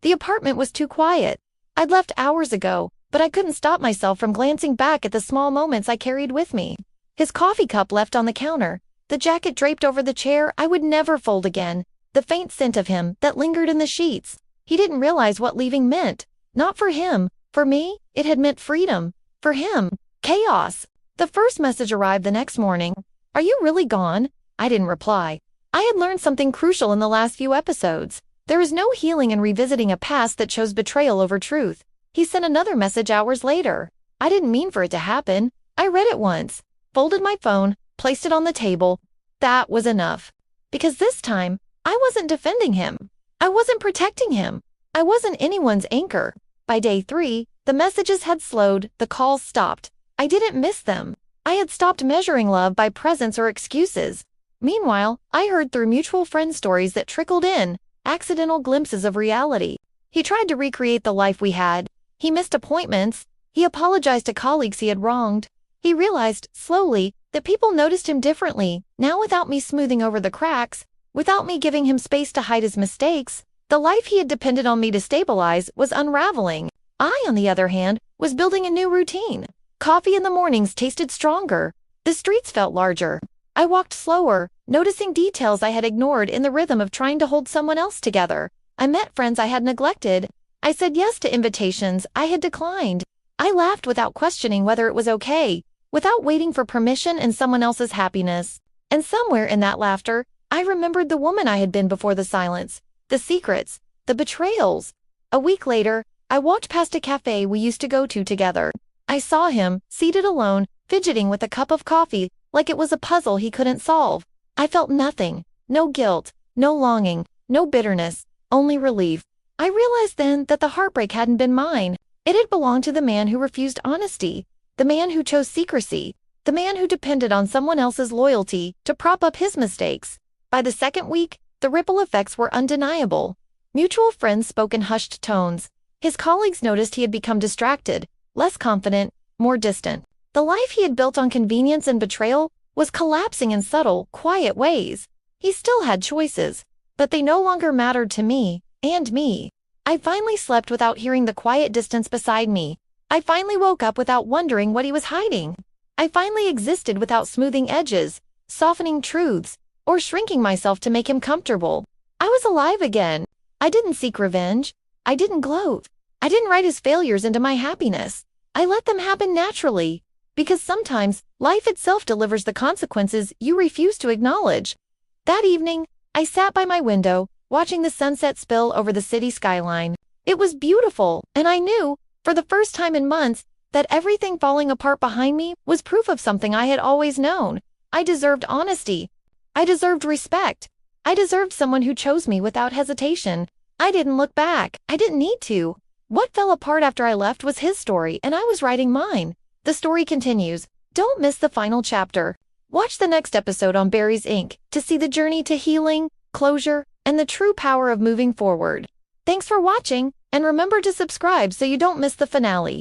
The apartment was too quiet. I'd left hours ago, but I couldn't stop myself from glancing back at the small moments I carried with me. His coffee cup left on the counter, the jacket draped over the chair I would never fold again, the faint scent of him that lingered in the sheets. He didn't realize what leaving meant. Not for him. For me, it had meant freedom. For him, chaos. The first message arrived the next morning. "Are you really gone?" I didn't reply. I had learned something crucial in the last few episodes. There is no healing in revisiting a past that chose betrayal over truth. He sent another message hours later. I didn't mean for it to happen. I read it once, folded my phone, placed it on the table. That was enough. Because this time, I wasn't defending him. I wasn't protecting him. I wasn't anyone's anchor. By day 3, the messages had slowed, the calls stopped. I didn't miss them. I had stopped measuring love by presents or excuses. Meanwhile, I heard through mutual friend stories that trickled in, accidental glimpses of reality. He tried to recreate the life we had. He missed appointments. He apologized to colleagues he had wronged. He realized, slowly, that people noticed him differently, now without me smoothing over the cracks, without me giving him space to hide his mistakes. The life he had depended on me to stabilize was unraveling. I, on the other hand, was building a new routine. Coffee in the mornings tasted stronger. The streets felt larger. I walked slower, noticing details I had ignored in the rhythm of trying to hold someone else together. I met friends I had neglected. I said yes to invitations I had declined. I laughed without questioning whether it was okay, without waiting for permission and someone else's happiness. And somewhere in that laughter, I remembered the woman I had been before the silence, the secrets, the betrayals. A week later, I walked past a cafe we used to go to together. I saw him, seated alone, fidgeting with a cup of coffee, like it was a puzzle he couldn't solve. I felt nothing, no guilt, no longing, no bitterness, only relief. I realized then that the heartbreak hadn't been mine. It had belonged to the man who refused honesty, the man who chose secrecy, the man who depended on someone else's loyalty to prop up his mistakes. By the second week, the ripple effects were undeniable. Mutual friends spoke in hushed tones. His colleagues noticed he had become distracted, less confident, more distant. The life he had built on convenience and betrayal was collapsing in subtle, quiet ways. He still had choices, but they no longer mattered to me, and me. I finally slept without hearing the quiet distance beside me. I finally woke up without wondering what he was hiding. I finally existed without smoothing edges, softening truths, or shrinking myself to make him comfortable. I was alive again. I didn't seek revenge. I didn't gloat. I didn't write his failures into my happiness. I let them happen naturally. Because sometimes, life itself delivers the consequences you refuse to acknowledge. That evening, I sat by my window, watching the sunset spill over the city skyline. It was beautiful, and I knew, for the first time in months, that everything falling apart behind me was proof of something I had always known. I deserved honesty. I deserved respect. I deserved someone who chose me without hesitation. I didn't look back. I didn't need to. What fell apart after I left was his story, and I was writing mine. The story continues. Don't miss the final chapter. Watch the next episode on Berries Inc. to see the journey to healing, closure, and the true power of moving forward. Thanks for watching, and remember to subscribe so you don't miss the finale.